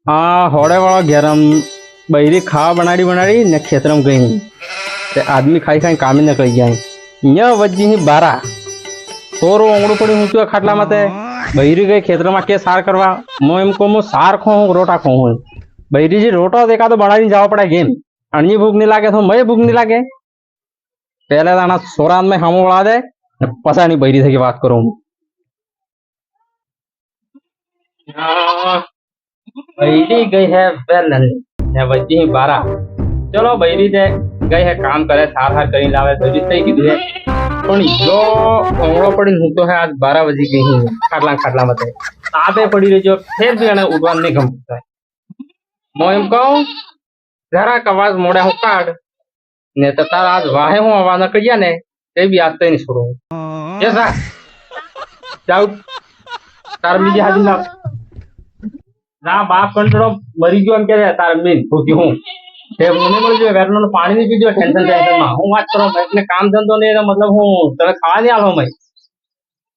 हाँ होड़े वाला घेरम बहरी खावा बनाड़ी ने खेतरम गई ते आदमी खाई खाई काम ही निकल जाए यहाँ वज्जी ही 12 तोरो ओंगड़ू पड़ी हूँ तो खाटला मते बहरी गई खेतर में के सार करवा मो एम को मो सार खो रोटा खो बहरी जी रोटो देखा तो बनाड़ी जावा पड़ा गेम अणी भूख नहीं लागे तो मैं भूख नहीं लागे पहले दाना सोरान में हम उड़ा दे पसा नहीं बहरी से की बात करूँ बहरी गई है बेलन ने वज्जी ही 12 चलो बहरी दे गई है काम करे सार हार करी लावे तो जितने ही कीधु है पण जो ओंगड़ो पड़ी हूँ तो है आज 12 बजे गई हूँ खाटला मत तापे पड़ी रही जो फिर भी अने उड़वान नहीं गमता है मो एम कहूं जरा कवाज मोड़े हूँ काट ने तो तार आज वाहे हूँ आवाज न करिया ने ते भी आज नहीं छोड़ो जैसा जाओ तार मीजे हाजी ना बाप कंट्रो मरी गयो एम के तार मीन भूखी हूँ તે મને મળી જો વેરનો પાણી ની પીજો ટેન્શન માં હું વાત કરો એટલે કામ ધંધો ને मतलब હું તમે ખાવા નહીં આલો મય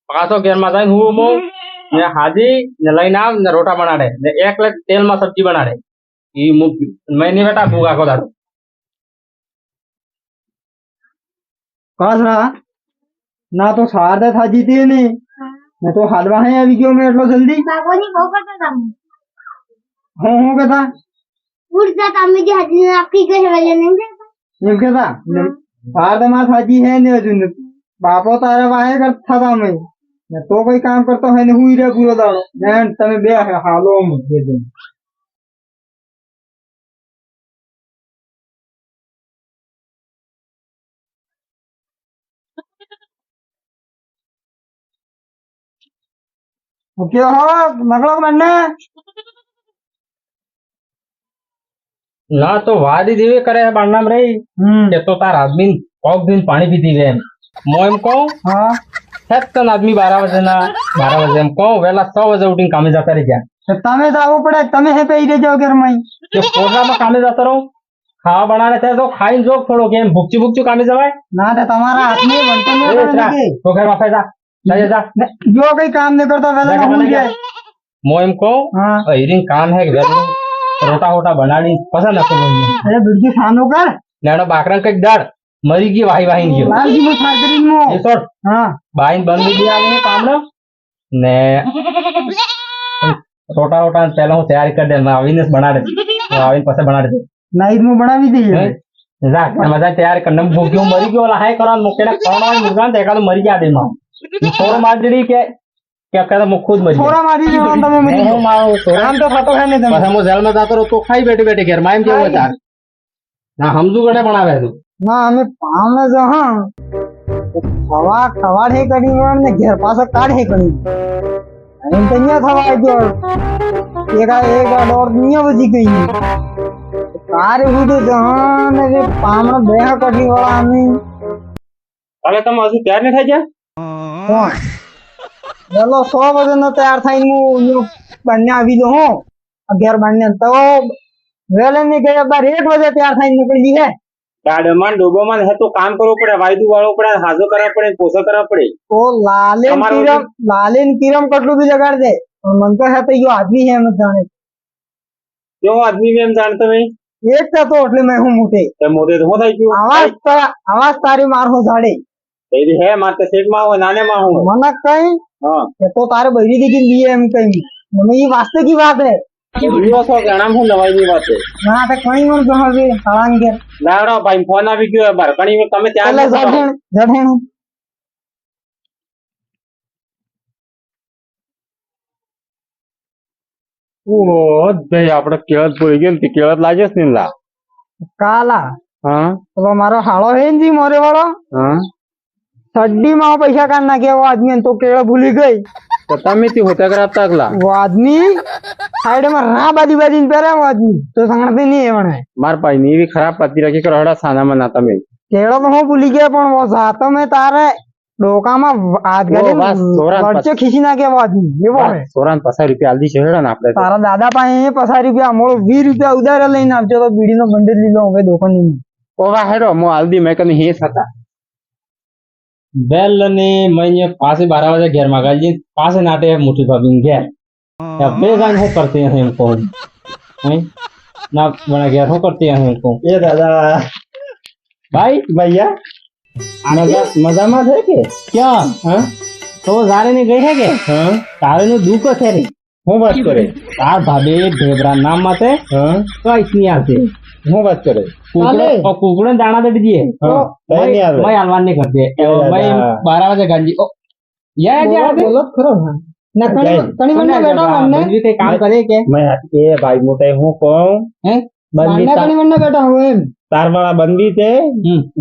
પાછો ઘેર માં જઈને હું મો ને હાજી ને લઈને આવ ને રોટા બનાડે ને 1 લાખ તેલ માં સબ્જી બનાડે ઈ मैं नहीं बेटा भूखा को दारू कासरा ना तो सार दे था जीती नहीं मैं तो हलवा है अभी क्यों मैं इतना जल्दी बागोनी बहू करता था हूँ कहता उठ जाता मुझे हजी आपकी कहे वाले नहीं देता ये कहता सार दे मार थाजी है नहीं अजुन बापो तारे वाहे करता था मैं तो कोई काम करता है नहीं हुई रे पूरा दाड़ो मैं तमे बे हालो मुझे दे ओके हो नगलो बनने ना तो वादी देवे करे है बांडना में रही ये तो तार आदमी कौक दिन पानी पीती वे मो एम कहूं हाँ छत्तन आदमी 12 बजे ना 12 बजे हम कहूं वेला 100 बजे उठीने कामे जाता रह गया तमे जावो पड़े तमे है पे ही जाओ घर में ये पोरा में कामे जाता रहो खावा बनाने थे तो खाई जो छोड़ो के भुक्चू कामे जवाय ना तो तुम्हारा हाथ में बनते नहीं तो घर वापस जा जा जो कोई काम नहीं करता वेला भूल जाए मो एम को हाँ हिरिंग काम है वेला रोटा वोटा बनानी पसंद है अरे बिरजी खानो कर नेनो बाकरन कई दाड़ मरी गई वाही गयो लाल जी में सागरीन मो ये सोट हां बाइन बंद दिया ने काम न ने रोटा रोटा पहले हूं तैयारी कर दे मैं अविनेश बना दे तो अविन पसे बना दे नाइट में बना भी दी है जा मजा तैयार करने भूख्यो मरी गयो ला है करान मुकेना कोण वाली मुर्गा देखा तो मरी गया दे मां छोड़ मार दड़ी के क्या कहता मैं खुद मर छोरा मारी जो तमे मरी हूं मारो काम तो खातो है नहीं तमे पसे मो जेल में जातो तो खाई बैठे घर माइम के होता ना हमजू गणे बनावे तू ना हमें पाम में जो हां खवा खवाड़ है करी ने घर पास काढ़ है करी हम तनिया खवा जो एक और दुनिया बजी गई कार हुई तो जहां ने पाम में बेहा करी वाला हमें अरे तुम अजू तैयार नहीं થઈ ગયા कौन चलो 100 बजे न तैयार था इन बनने अभी जो हो 11 बनने तो वेले ने गए बार 1 बजे तैयार था निकली है गाडमान डोबोमान है तो काम करવો પડે વાયદુ વાળો પડે હાજો કરવા પડે પોસો કરવા પડે तो लालेन किरम कटलू भी जगाड़ दे और मन तो है तो यो आदमी है मत जाने क्यों आदमी में हम जानते नहीं एक का तो એટલે मैं हूं मोटे तो मोदे तो થઈ ગયું आवाज तारी मार हो झाड़े तेरी है मारते सेठ में हो नाने में हो मन कहीं हां ये तो तारे बहरी दी के लिए हम कहीं મને ये वास्ते की बात है यो सो गणाम हूं दवाई ની વાત है ना तो कहीं मन जहां भी सड़ांगे લાડો ભાઈ ફોન આવી ગયો ભરકણી में તમે ત્યાં जड़ेण ઓ ભાઈ આપણે કેળત પડી ગયો ને કેળત લાગે છે ને લા काला હા तो मारो हालो है जी मोरे वालो હા सड्डी में पैसा काटना के वो आदमी तो केड़ा भूली गई તો તમે થી હોતા કરાતા અગલા वो आदमी साइड में रा बादी बादी पे रहा वो आदमी तो संगते नहीं है वने मार पाई ની भी खराब पति रखी कर हड़ा साना में ना તમે केड़ा तो हो भूली गया पण वो सातो में तारे डोका में हाथ गले बच्चे खींची ना के वो आदमी ये वो है 54 रुपया आलदी છે હેડા ને આપણે तारा दादा पाए 50 रुपया मोड़ 20 रुपया उधार लेने आपजो तो बीड़ी नो बंडल ली लो હવે दुकान में ઓવા હેડો મો આલદી મે કને હે હતા बेल ने मैं पास 12 बजे घेर में गई पास नाटे मुठी भाभी घेर अब बेगान हो करते हैं हमको हैं? ना बना गया हो करते हैं हमको એ દાદા भाई ભૈયા મજામાં છે કે क्या હા तो जाने नहीं गए है के હા तारे नु दुख है रे હું વાત કરે तार भाभी ढेबरा नाम माते હા तो इतनी आते હું વાત કરે कुकड़े और कुकड़े दाना दे दीजिए હા કઈ નહીં આવે मैं हलवान नहीं करते अरे मैं दादा। 12 बजे गांजी ओ ये क्या બોલો જ ખરો હા ના કણી મને બેઠો મને भी कई काम करे के મેં એ ભાઈ મોટે હું કહું हैं બંદી કણી મને બેઠા હું એમ તારવાળા બંદી તે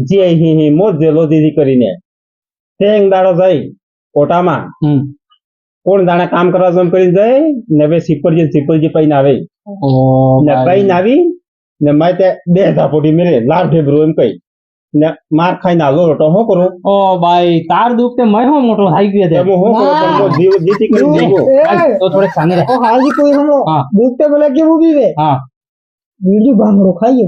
જે હી મોજ જેલો દીદી કરીને તેંગ દાડો જઈ કોટામાં કોણ દાણા કામ કરવા જેમ કરી જાય ને હવે સિપરજી પૈને આવે ओ ને પૈને આવી ને મેં તે બે ધાપોટી મેરે લાભ ઢેબરો એમ કઈ ને માર ખાઈને આલો તો હું કરું ओ भाई तार दुख ते मैं हो मोटो થઈ ગયો છે હું કરું પણ હું જીવ જીતી કરી દીધો तो थोड़े सामने रह ઓ હાજી કોઈ હમણો હા દુખતે બોલે કેવું બીવે हां બીડી ભાંગડો ખાઈએ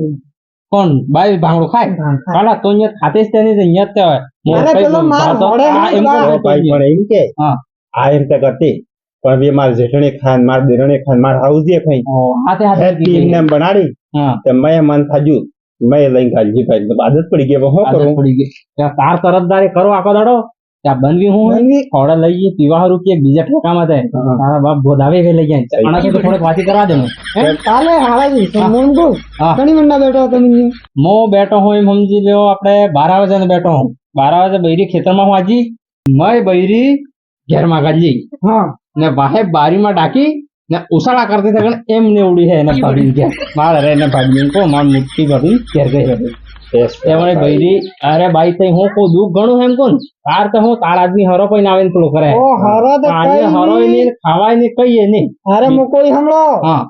कौन भाई भांगड़ो खाए काला तो ये खाते से नहीं तो ये तो અરે પેલો માર હોડે નહીં ભાઈ પણ એમ કે हां આ એમ તે કરતી પણ બે માર જેઠણે ખાન માર દેરણે ખાન માર હાઉજીએ ખાઈ ओ हाथे हाथे ટીમ ને બનાડી हां તે મેં મન થાજુ મેં લઈને ખાલી ભાઈ આદત પડી ગઈ હું आदत કરું पड़ी गई क्या तार तरफदारी करो आको दाड़ो क्या बनवी हूं थोड़ा लई पीवा रुपये बीजा ठेका मत है तारा बाप गोदावे के ले जाए आना तो थोड़े वाती करा देनो કાલે હાલાજી સમોન કો हां કણી મંડા બેઠો તમે मो बैठो हूं समझी लो अपने 12 बजे ने बैठो हूं 12 बजे बैरी खेतर में हूं आजी मैं बैरी घर में गली હા ने वाहे बारी में डाकी ने उसाड़ा करते थे एम ने उड़ी है ने भाभी के मार रे ने भाभी को मार मुट्ठी भाभी घेर गई है એ મને બૈરી અરે ભાઈ તઈ હું કો દુખ ઘણું એમ કોણ તાર તો હું તાર આદમી હરો પઈને આવીને પેલું કરે ઓ હરો તો આજે હરો ની ખાવાય ની કઈ નહીં અરે મો કોઈ હમણો હા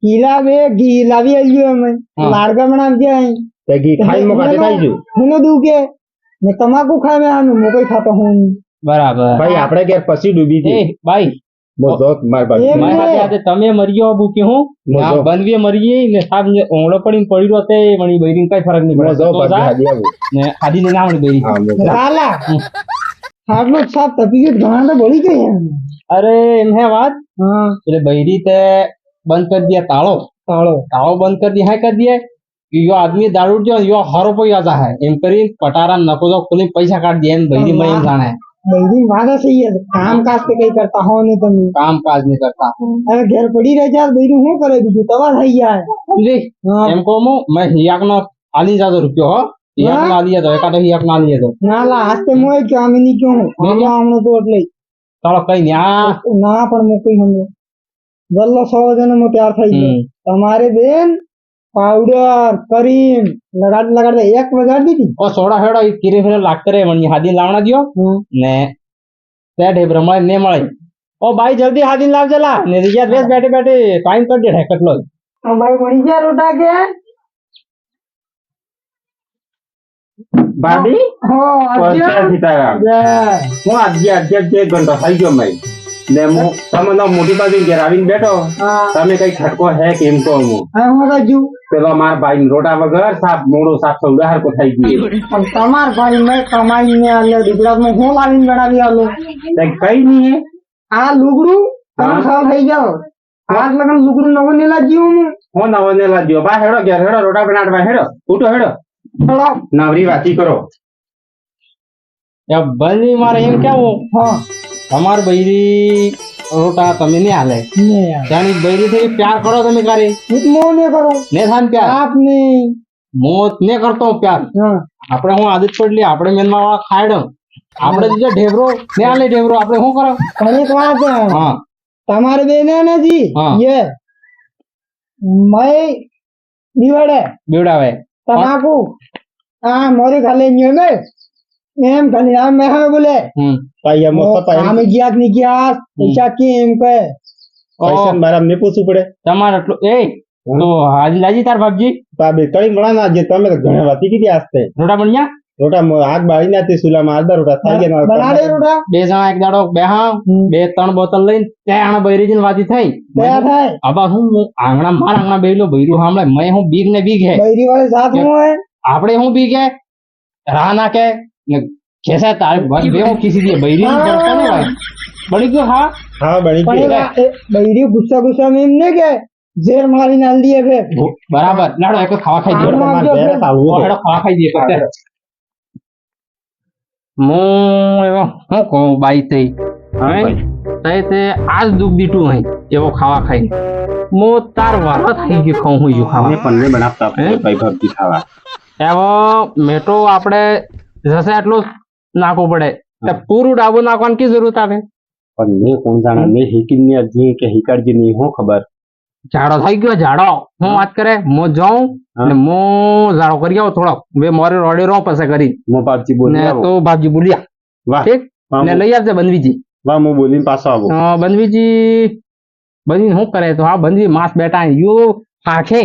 ગીલા બે ઘી લાવી આવ્યો અમે હા. લાડકા બનાવ જાય તે ઘી ખાઈ મો કાઢી ખાઈજો મને દુખે ને તમાકુ ખાય મે આનું મો કોઈ ખાતો હું બરાબર ભાઈ આપણે ઘેર પછી ડૂબી એ ભાઈ મો જોત માર બાજુ મારી સાથે આજે તમે મર્યો બુકી હું આ મજો. બનવી મરી ને સાબ ને ઓંગળો પડીને પડી રહ્યો તે વણી બૈરી કઈ ફરક નહીં મો પડે જો તો બાજુ જા હાજી આવું ને આદી ને ના વણી બૈરી હા મો સાલા આટલો સાપ તપી ગયો ઘણા તો બળી ગઈ એમ અરે એમ હે વાત હા એટલે બૈરી તે બંધ કરી दिया तालो बंद कर दिया है कर दिया कि यो आदमी दारू जो यो हरो पे आता है एम करी पटारा नको तो खुली पैसा काट दिया एम बहिरी में एम जाना है બધી વાગે સહી है काम काज तो कई करता हो नहीं तुम काम काज नहीं करता अरे घर पड़ी रह जा बेरू શું કરે બીજું તવા થઈ જાય समझी हाँ। एम को मो मैं हियाक नो आली जादो रुपयो हो हियाक नो आली जादो एका तो हियाक नो आली जादो ના લા આસ્તે મોય કે આમે ની ક્यों આમણો તો એટલે चलो कई नहीं आ ના પણ મો કોઈ હમ ગલ્લો 100 જણ મો તૈયાર થઈ ગયો તમારે બેન પાવડર કરીમ લગાડ એક વગાડ દીધી ओ सोडा हेडो किरे फेरे लागते रे वणी हादी लावना दियो ने ते ढेबरा में ने मळे ओ भाई जल्दी हादी लाव जला ने रिया बेस बैठे बैठे टाइम कर दे कटलो ભાઈ મળી ગયા રોટા કે બાબી હો પૈસા જીતાયા હું આજે એક ઘંટો થઈ ગયો મેં ને હું તમને મોટી બાજુ ઘેર આવીને બેઠો હા તમે કઈ ખટકો હે કેમ કહું હું હા હું રાજુ પેલો માર ભાઈ રોટા વગર સાપ મોડો સાપ સૌડા હરકો થઈ ગયો પણ તમાર ભાઈ મેં કમાઈને આલ્યો ગુજરાતમાં હું લાવીને બનાવી આલો તે કઈ નહીં હે આ લુગડું હા. 3 સાલ થઈ ગયો આજ લગન લુગડું નવો ને લાગ્યું હું નવો ને લાગ્યો બા હેડો ઘેર હેડો રોટા બનાડવા હેડો ઉઠો હેડો ચલો નવરી વાતી કરો या बनी मारे एम क्या वो હા તમાર બૈરી રોટા તમે નહીં હાલે ને યાર જાણી બૈરી થી प्यार करो તમે करे હું તો મોં ને કરું ને થાન प्यार આપને મોત ને કરતો प्यार હા આપણે હું આદત પડલી આપણે મેનમાં વાળા ખાયડો આપણે જે ઢેબરો ને આલે ઢેબરો આપણે શું કરો પણ એક વાત હે, હા તમારે બેન હે ને જી हाँ। ये मैं दिवाड़े બીવડાવે तमाकू हाँ मोरी खाले नहीं में एम खाली नाम में हमें बोले ભાઈ એમ काम किया नहीं किया पैसा की एम पे પૈસા મારા ને પૂછવું પડે તમારે એટલું એ તો હાજી લાજી તાર બાપજી બાબી કઈ મળા ના જે તમે તો ઘણા વાતી કીધી આસ્તે રોટા બન્યા રોટા આગ બાળી નાથી સુલામાં આધા રોટા થઈ ગયા बना दे रोटा બે જણા એક દાડો બેહા બે ત્રણ બોતલ લઈને ત્યાં બૈરી જઈને વાતી થઈ क्या था આબા હું આંગણા મારા આંગણા બેલો બૈરું સાંભળે મેં હું બીક ને બીક હે बैरी वाले साथ में है આપણે હું બીક હે રાહ ના કે ને ખેસા તારે બે હું ખીસી દે બૈરી નું કરતો નહીં ભાઈ બળી ગયો હા હા બની પણ ગયું बैरी गुस्सा गुस्सा में एम नहीं के ઝેર મારીને હાલ દઈએ ફેર બરાબર લાડો એક ખાવા ખાઈ દે આમાં જો ફેર હેડો ખાવા ખાઈ દે કરતે હું એવો હું કહું બાઈ તઈ હવે તઈ તે આજ દુઃખ દીટું હઈ એવો ખાવા ખાઈ મો તાર વારો થઈ ગયો ખાઉં હું જો ખાવા પન્ને બનાવતા ભાઈ ભરતી ખાવા એવો મેટો આપણે જશે એટલું નાખવું પડે તે પૂરું ડાબો નાખવાની કી જરૂરત આવે પણ મેં કોણ જાણે મેં હિકીને અજી કે હિકાડજી ની હું ખબર ઝાડો થઈ ગયો ઝાડો હું વાત કરે હું જાઉં ને હું ઝાડો કરી આવું થોડો બે મોરે રોડે રહો પછી કરી મો બાપજી બોલી ને આવો તો બાપજી બોલ્યા વાહ ઠીક ને લઈ આવજે બનવીજી વાહ હું બોલીને પાછો આવો બનવી શું કરે તો હા બનવી માસ બેટા યુ આખે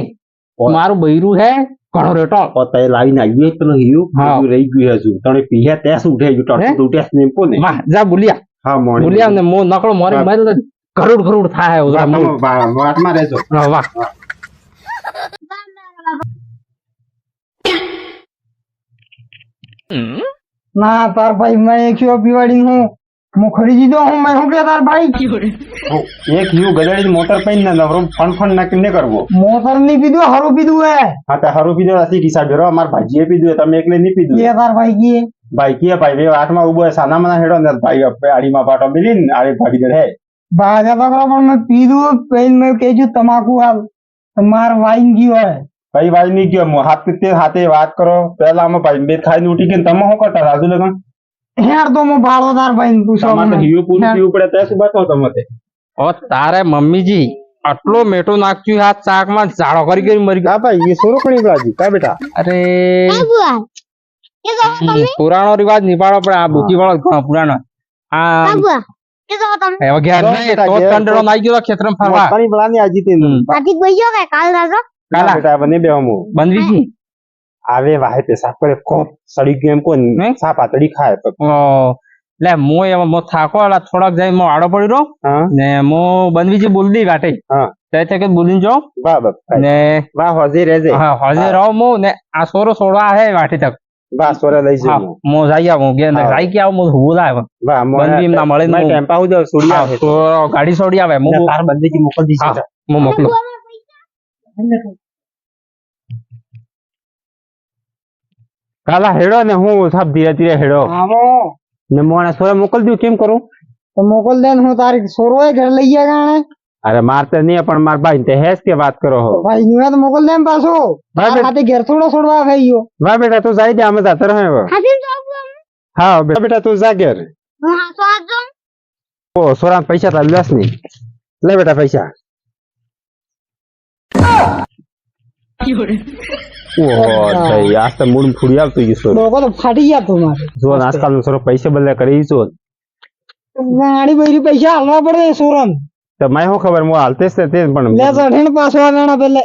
મારું બૈરું હે ઘણો રેટો પોતે લાવીને આવ્યું એક પેલો હિયું હા. હજુ રહી ગયું હજુ તને પીહે તેસ ઉઠે ગયું હે? ટટ ઉઠે ને કોને વાહ જા બોલ્યા હા મોણી બોલ્યા ને મો નકળો મોરે વાહ. મારે તો કરોડ કરોડ થાય વાહ, ઉધરા તમે વાતમાં રહેજો વાહ ના તાર ભાઈ મેં એક પીવાડી હું ખરીદી દો હું મેં શું કે તાર ભાઈ એક હિયું ગધેડી મોટર પૈન ને નવરો ફન ફન નાખીને કરવો મોટર ની પીધું હારું પીધું હે હા તો હારું પીધો નથી કિસ્સા બેરો અમાર ભાજીએ પીધું તમે એકલે નહીં પીધું એ તાર ભાઈ કી ભાઈ કે ભાઈ બે આઠમાં ઉભો સાના મના હેડો ને ભાઈ આડીમાં પાટો મિલીને આડી ભાગી દે હે ભાગા બકરા પણ મેં પીધું પેન મેં કેજું તમાકુ હાલ તમાર વાઈન ગયું હે કઈ ભાઈ નહીં ગયો હાથ પીતે હાથે વાત કરો પેલા અમે ભાઈ બે ખાઈને ઉઠી ગઈ તમે શું કરતા રાજુ લગન હેર તો હું ભાડો તાર ભાઈ પૂછો તમારે તો હિયું પૂરું પીવું પડે ત્યાં શું બતાવો તમે તે ઓ તારે મમ્મીજી આટલો મેટો નાખ્યું આ ચાકમાં ઝાડો કરી કરી મરી ગયો હા ભાઈ એ સોરકણી બાજુ કા બેટા અરે હા બુઆ કે કહો તમે પુરાણો રિવાજ નિભાડો પડે આ બુકી વાળો ઘણો પુરાણો આ હા બુઆ કે કહો તમે હવે ઘેર જો નહીં બેટા, તો ઘેર કંડરો તો- નાઈ ગયો ખેતરમાં ફરવા મોટાની બળાની આજી તે આથી ગયો કે કાલ રાતો કાલા બેટા બને બે હમો બંધવીજી આવે વાહે પેશાબ કરે કોપ સડી ગયો એમ કોણ હે? સાપ આતડી ખાય તો ઓ લે મો એવો મો થાકો એટલે થોડાક જાય મો આડો પડી રહ્યો હા ને મો બંધવીજી બોલડી ગાટે હા તે છે કે બોલીને જાઉં વાહ બાપ ને વાહ હોજી રહેજે હા હાજર રહો મો ને આ સોરો સોડવા હે વાટી તક વાહ સોરે લઈ હા જજો મો જાય આવું ગે ને હા. જાય કે આવું મો બોલાય વાહ બંધી એમ ના મળે ને મેં હું- ટેમ્પા હું જાઉં સુડી આવે તો ગાડી છોડી આવે મો તાર બંદીજી મોકલ દીધી હા મો મોકલો કાલા હેડો ને હું સાબ ધીરે ધીરે હેડો આવો ને મોણે સોરે મોકલ દઉં કેમ કરું તો મોકલ દે ને હું તારી સોરો ઘર લઈ ગયા ગાણે અરે મારતે નહીં પણ માર ભાઈ તે હેસ કે વાત કરો હો ભાઈ નું તો મોકલ દે ને પાછો ભાઈ, તાર ખાતે ઘેર થોડો છોડવા થઈ ગયો વાહ બેટા તું જાય દે અમે જાતે રહે હવે હાથી જાવ બુઆ હા બેટા તું જા ઘેર હું હાસો હાથ જાઉં ઓ સોરા પૈસા તાર લેસ નહીં લે બેટા પૈસા ઓહો તઈ આજ તો મૂળ ફૂડી આવતું ગયું સોર લોકો તો ફાટી ગયા તું મારે જો આજકાલ નો સોરો પૈસા બદલે કરી છો ગાડી બૈરી પૈસા હાલવા પડે સોરન તો મને શું ખબર હું હાલતે જ તે પણ લે ચઢીને પાછો આના પેલે